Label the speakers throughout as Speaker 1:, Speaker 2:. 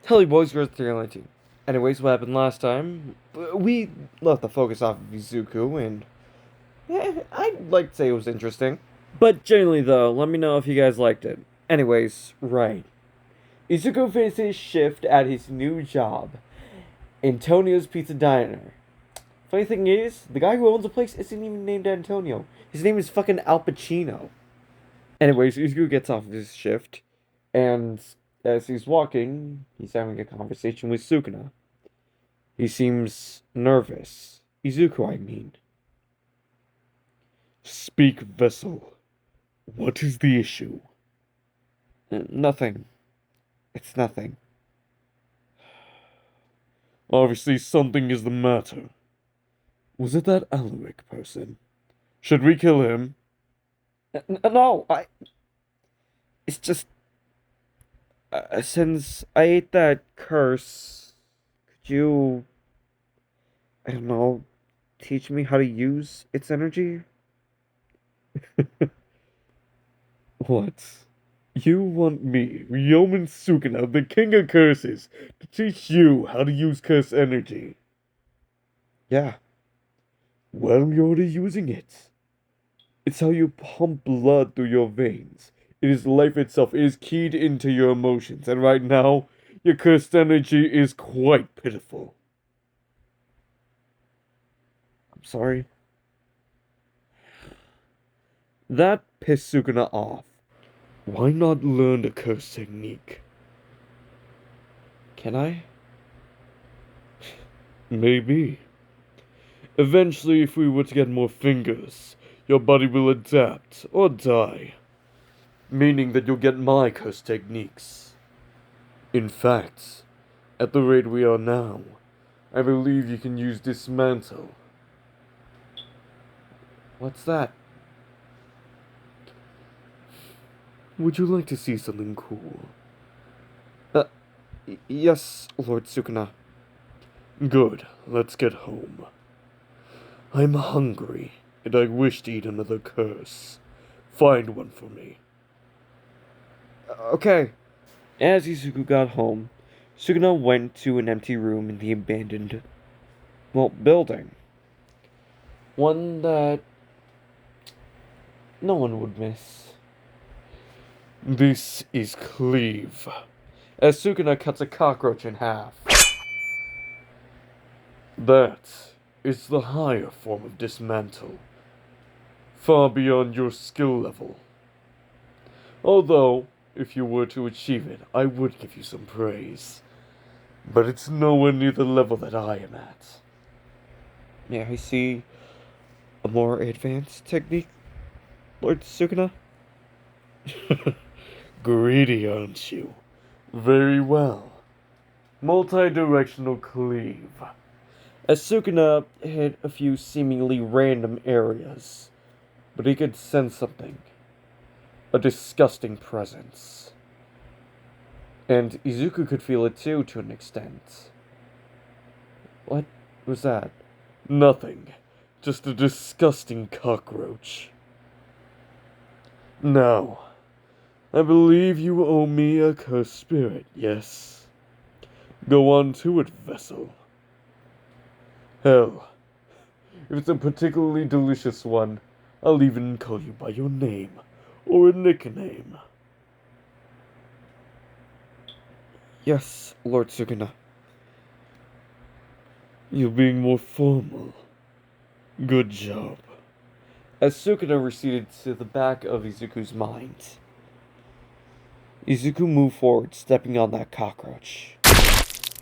Speaker 1: Tell you boys, we're 319. Anyways, what happened last time? We left the focus off of Izuku, and I'd like to say it was interesting. But generally, though, let me know if you guys liked it. Anyways, right. Izuku finished his shift at his new job, Antonio's Pizza Diner. Funny thing is, the guy who owns the place isn't even named Antonio. His name is fucking Al Pacino. Anyways, Izuku gets off of his shift, and as he's walking, he's having a conversation with Sukuna. He seems nervous. Izuku, I mean.
Speaker 2: Speak, vessel. What is the issue?
Speaker 1: Nothing. It's nothing.
Speaker 2: Obviously something is the matter. Was it that Alaric person? Should we kill him?
Speaker 1: No, It's just... since I ate that curse, could you... I don't know, teach me how to use its energy?
Speaker 2: What? You want me, Ryomen Sukuna, the king of curses, to teach you how to use curse energy?
Speaker 1: Yeah.
Speaker 2: Well, you're already using it. It's how you pump blood through your veins. It is life itself. It is keyed into your emotions. And right now, your cursed energy is quite pitiful.
Speaker 1: I'm sorry. That pissed Sukuna off.
Speaker 2: Why not learn the curse technique?
Speaker 1: Can I?
Speaker 2: Maybe. Eventually, if we were to get more fingers, your body will adapt or die. Meaning that you'll get my curse techniques. In fact, at the rate we are now, I believe you can use dismantle.
Speaker 1: What's that?
Speaker 2: Would you like to see something cool?
Speaker 1: Yes, Lord Sukuna.
Speaker 2: Good, let's get home. I'm hungry, and I wish to eat another curse. Find one for me.
Speaker 1: Okay. As Izuku got home, Sukuna went to an empty room in the abandoned, building. One that no one would miss.
Speaker 2: This is Cleave.
Speaker 1: As Sukuna cuts a cockroach in half.
Speaker 2: That is the higher form of dismantle. Far beyond your skill level. Although, if you were to achieve it, I would give you some praise. But it's nowhere near the level that I am at.
Speaker 1: May I see a more advanced technique, Lord Sukuna?
Speaker 2: Greedy, aren't you? Very well. Multi-directional cleave.
Speaker 1: As Sukuna hit a few seemingly random areas, but he could sense something. A disgusting presence. And Izuku could feel it too, to an extent. What was that?
Speaker 2: Nothing. Just a disgusting cockroach. Now, I believe you owe me a cursed spirit, yes? Go on to it, vessel. Hell, if it's a particularly delicious one, I'll even call you by your name, or a nickname.
Speaker 1: Yes, Lord Sukuna.
Speaker 2: You're being more formal. Good job.
Speaker 1: As Sukuna receded to the back of Izuku's mind, Izuku moved forward, stepping on that cockroach.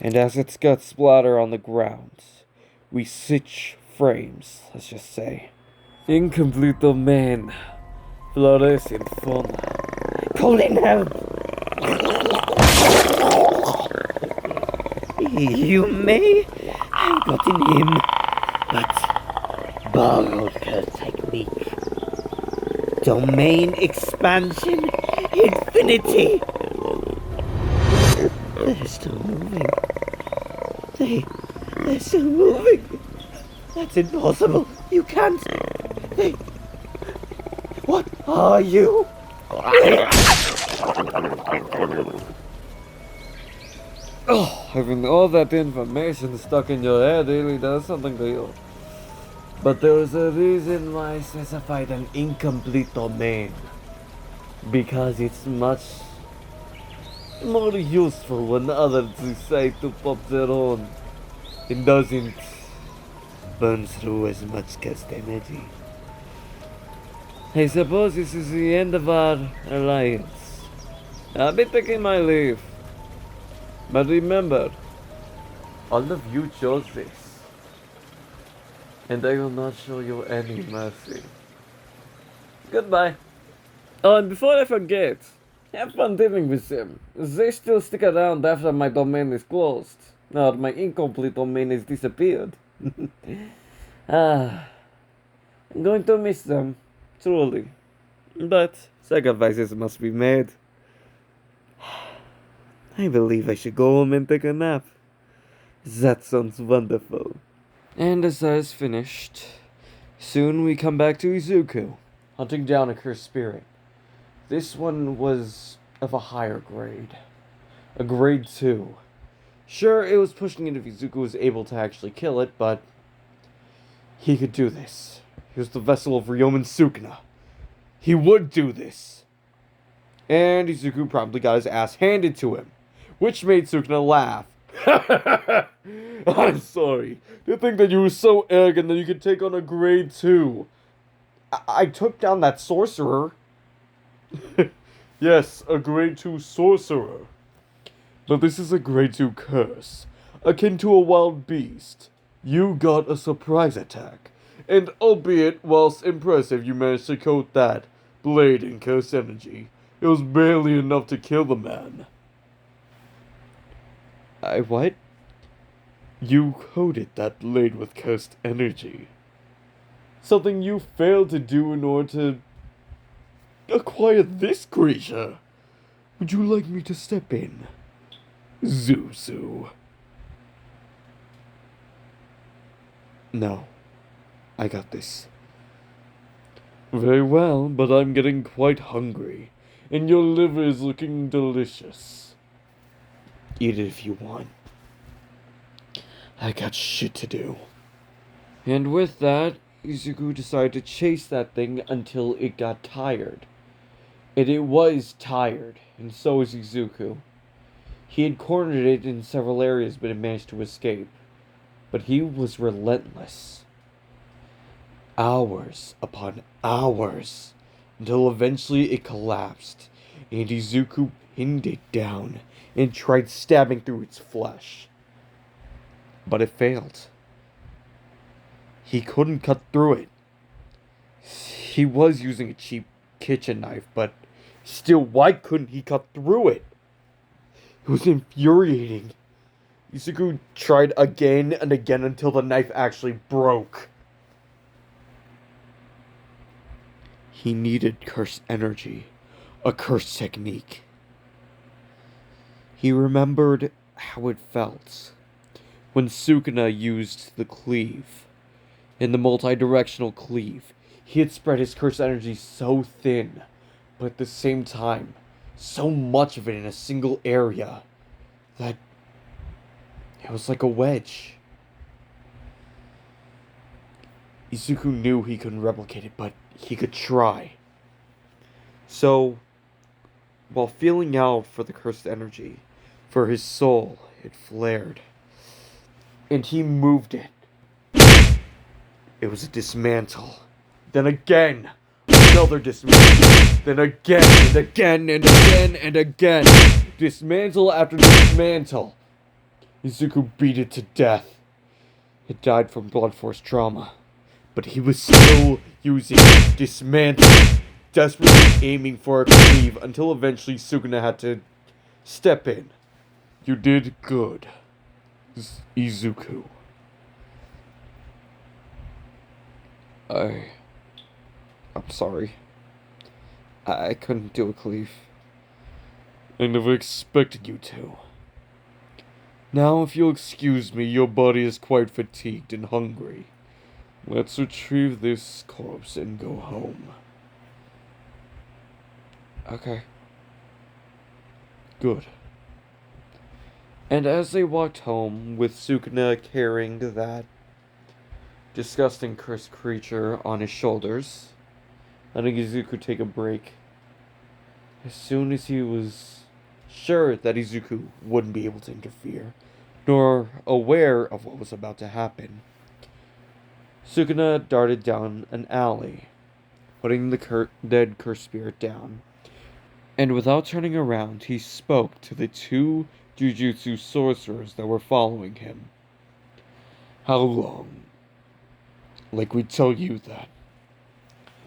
Speaker 1: And as its guts splatter on the ground, we switch frames, let's just say. Incomplete domain. Flores in fauna. Calling help!
Speaker 3: You may have gotten him, but borrowed her technique. Domain expansion infinity. They're still moving. They're still moving. That's impossible. You can't. What are you?
Speaker 1: Oh, having all that information stuck in your head really does something to you. But there is a reason why I specified an incomplete domain. Because it's much more useful when others decide to pop their own. It doesn't burn through as much cast energy. I suppose this is the end of our alliance. I'll be taking my leave. But remember, all of you chose this. And I will not show you any mercy. Goodbye. Oh, and before I forget, have fun dealing with them. They still stick around after my domain is closed. Or my incomplete domain has disappeared. Ah, I'm going to miss them, truly. But sacrifices must be made. I believe I should go home and take a nap. That sounds wonderful. And as that is finished, soon we come back to Izuku, hunting down a cursed spirit. This one was of a higher grade. A grade 2. Sure, it was pushing it if Izuku was able to actually kill it, but he could do this. He was the vessel of Ryomen Sukuna. He would do this. And Izuku probably got his ass handed to him, which made Sukuna laugh. I'm sorry. To think that you were so arrogant that you could take on a grade 2. I took down that sorcerer.
Speaker 2: Yes, a grade 2 sorcerer. But this is a grade 2 curse, akin to a wild beast. You got a surprise attack, and albeit whilst impressive you managed to coat that blade in curse energy, it was barely enough to kill the man.
Speaker 1: I what?
Speaker 2: You coated that blade with cursed energy. Something you failed to do in order to acquire this creature. Would you like me to step in? Zuzu.
Speaker 1: No. I got this.
Speaker 2: Very well, but I'm getting quite hungry, and your liver is looking delicious.
Speaker 1: Eat it if you want. I got shit to do. And with that, Izuku decided to chase that thing until it got tired. And it was tired, and so was Izuku. He had cornered it in several areas, but it managed to escape. But he was relentless. Hours upon hours, until eventually it collapsed, and Izuku pinned it down and tried stabbing through its flesh. But it failed. He couldn't cut through it. He was using a cheap kitchen knife, but still, why couldn't he cut through it? It was infuriating. Izuku tried again and again until the knife actually broke. He needed cursed energy, a cursed technique. He remembered how it felt when Sukuna used the cleave. In the multi-directional cleave, he had spread his cursed energy so thin, but at the same time, so much of it in a single area, that it was like a wedge. Izuku knew he couldn't replicate it, but he could try. So, while feeling out for the cursed energy, for his soul, it flared. And he moved it. It was a dismantle. Then again, another dismantle. Then again, and again, and again, and again. Dismantle after dismantle. Izuku beat it to death. It died from blood force trauma. But he was still using dismantle, desperately aiming for a cleave until eventually Sukuna had to step in.
Speaker 2: You did good, Izuku.
Speaker 1: I'm sorry. I couldn't do a cleave.
Speaker 2: I never expected you to. Now, if you'll excuse me, your body is quite fatigued and hungry. Let's retrieve this corpse and go home.
Speaker 1: Okay.
Speaker 2: Good.
Speaker 1: And as they walked home, with Sukuna carrying that disgusting cursed creature on his shoulders, letting Izuku take a break, as soon as he was sure that Izuku wouldn't be able to interfere, nor aware of what was about to happen, Sukuna darted down an alley, putting the dead cursed spirit down. And without turning around, he spoke to the two Jujutsu sorcerers that were following him.
Speaker 2: How long? Like we tell you that.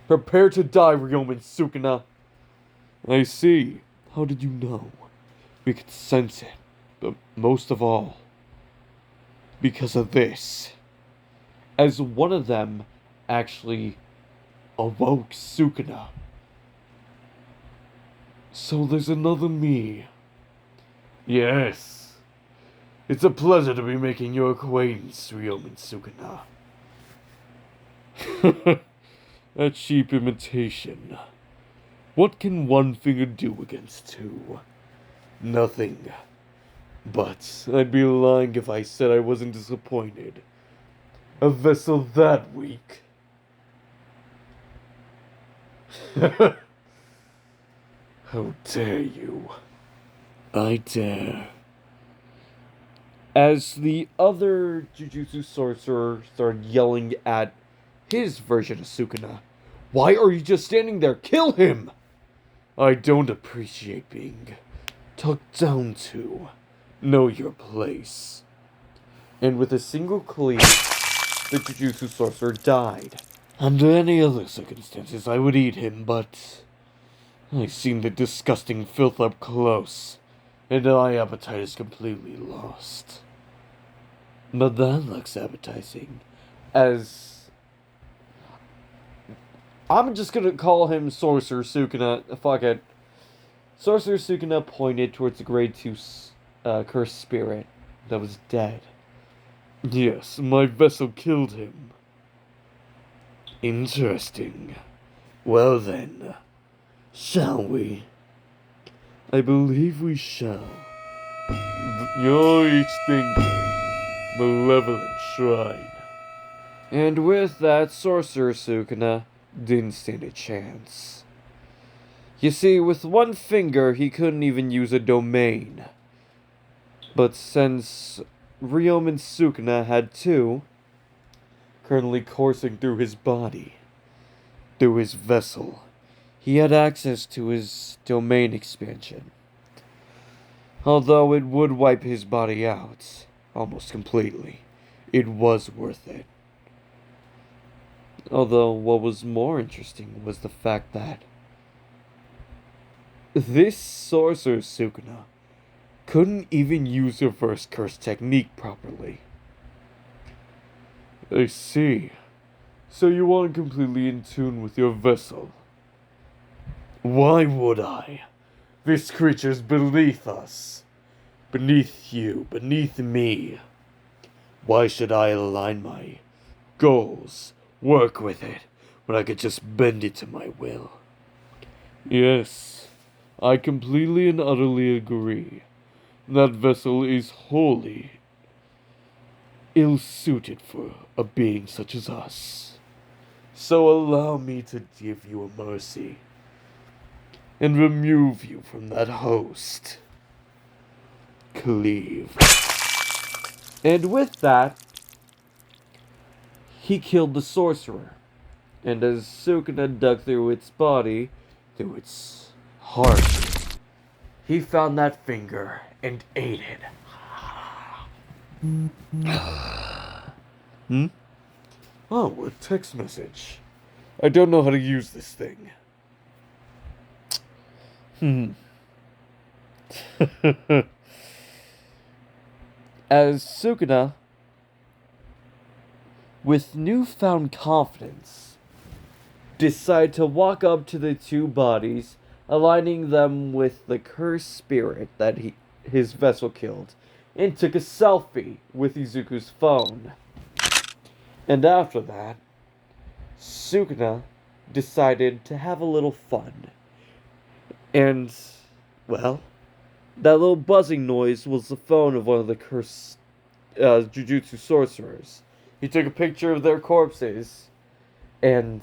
Speaker 2: Prepare to die, Ryomen Sukuna. I see. How did you know? We could sense it. But most of all, because of this.
Speaker 1: As one of them actually awoke Sukuna.
Speaker 2: So there's another me. Yes. It's a pleasure to be making your acquaintance, Ryomen Sukuna. A cheap imitation. What can one finger do against two? Nothing. But I'd be lying if I said I wasn't disappointed. A vessel that weak. How dare you? I dare.
Speaker 1: As the other Jujutsu sorcerer started yelling at his version of Sukuna, "Why are you just standing there? Kill him!"
Speaker 2: I don't appreciate being talked down to. Know your place.
Speaker 1: And with a single cleave, the Jujutsu sorcerer died.
Speaker 2: Under any other circumstances, I would eat him, but I've seen the disgusting filth up close, and my appetite is completely lost. But that looks appetizing.
Speaker 1: As I'm just gonna call him Sorcerer Sukuna. Fuck it. Sorcerer Sukuna pointed towards the grade 2 cursed spirit that was dead.
Speaker 2: Yes, my vessel killed him. Interesting. Well then, shall we? I believe we shall. You're each thinking, malevolent shrine.
Speaker 1: And with that, Sorcerer Sukuna didn't stand a chance. You see, with one finger, he couldn't even use a domain. But since Ryomen Sukuna had two, currently coursing through his body, through his vessel, he had access to his domain expansion. Although it would wipe his body out almost completely, it was worth it. Although what was more interesting was the fact that this Sorcerer Sukuna couldn't even use reverse curse technique properly.
Speaker 2: I see. So you aren't completely in tune with your vessel. Why would I? This creature's beneath us. Beneath you, beneath me. Why should I align my goals, work with it, when I could just bend it to my will? Yes, I completely and utterly agree. That vessel is wholly ill-suited for a being such as us. So allow me to give you a mercy and remove you from that host. Cleave.
Speaker 1: And with that, he killed the sorcerer. And as Sukuna dug through its body, through its heart, he found that finger and ate it.
Speaker 2: Oh, a text message. I don't know how to use this thing.
Speaker 1: As Sukuna, with newfound confidence, decided to walk up to the two bodies, aligning them with the cursed spirit that his vessel killed, and took a selfie with Izuku's phone. And after that, Sukuna decided to have a little fun. And, well, That little buzzing noise was the phone of one of the cursed jujutsu sorcerers. He took a picture of their corpses and,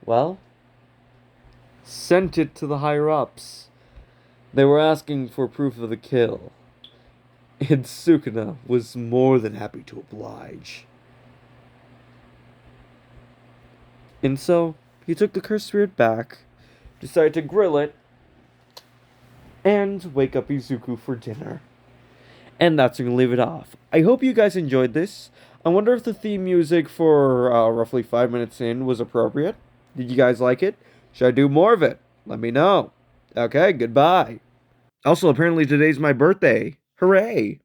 Speaker 1: well, sent it to the higher ups. They were asking for proof of the kill, and Sukuna was more than happy to oblige. And so, he took the cursed spirit back, decided to grill it, and wake up Izuku for dinner. And that's going to leave it off. I hope you guys enjoyed this. I wonder if the theme music for roughly 5 minutes in was appropriate. Did you guys like it? Should I do more of it? Let me know. Okay, goodbye. Also, apparently today's my birthday. Hooray!